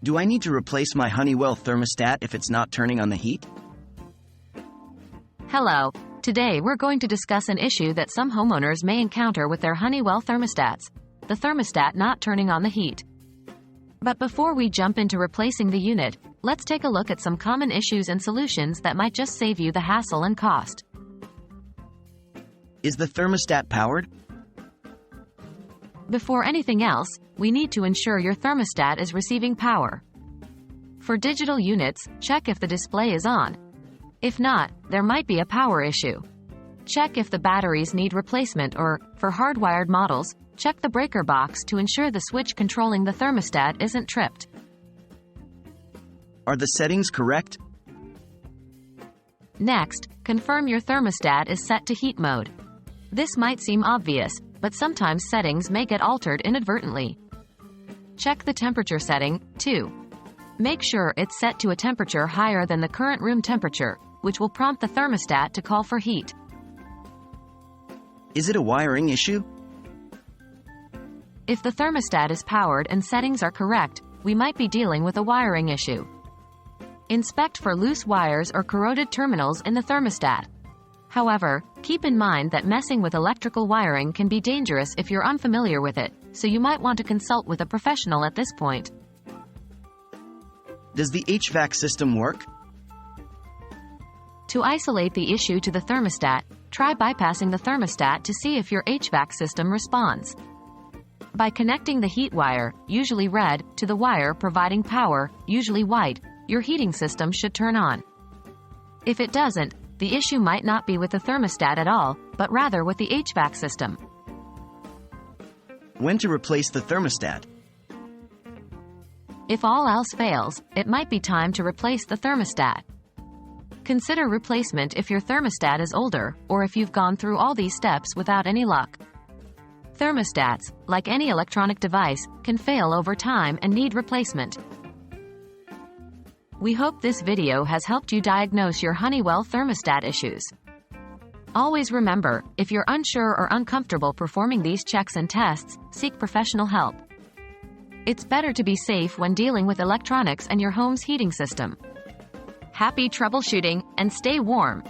Do I need to replace my Honeywell thermostat if it's not turning on the heat? Hello. Today we're going to discuss an issue that some homeowners may encounter with their Honeywell thermostats: the thermostat not turning on the heat. But before we jump into replacing the unit, let's take a look at some common issues and solutions that might just save you the hassle and cost. Is the thermostat powered? Before anything else, we need to ensure your thermostat is receiving power. For digital units, check if the display is on. If not, there might be a power issue. Check if the batteries need replacement, or, for hardwired models, check the breaker box to ensure the switch controlling the thermostat isn't tripped. Are the settings correct? Next, confirm your thermostat is set to heat mode. This might seem obvious, but sometimes settings may get altered inadvertently. Check the temperature setting, too. Make sure it's set to a temperature higher than the current room temperature, which will prompt the thermostat to call for heat. Is it a wiring issue? If the thermostat is powered and settings are correct, we might be dealing with a wiring issue. Inspect for loose wires or corroded terminals in the thermostat. However, keep in mind that messing with electrical wiring can be dangerous if you're unfamiliar with it, so you might want to consult with a professional at this point. Does the HVAC system work? To isolate the issue to the thermostat, try bypassing the thermostat to see if your HVAC system responds. By connecting the heat wire, usually red, to the wire providing power, usually white, your heating system should turn on. If it doesn't, the issue might not be with the thermostat at all, but rather with the HVAC system. When to replace the thermostat? If all else fails, it might be time to replace the thermostat. Consider replacement if your thermostat is older, or if you've gone through all these steps without any luck. Thermostats, like any electronic device, can fail over time and need replacement. We hope this video has helped you diagnose your Honeywell thermostat issues. Always remember, if you're unsure or uncomfortable performing these checks and tests, seek professional help. It's better to be safe when dealing with electronics and your home's heating system. Happy troubleshooting, and stay warm!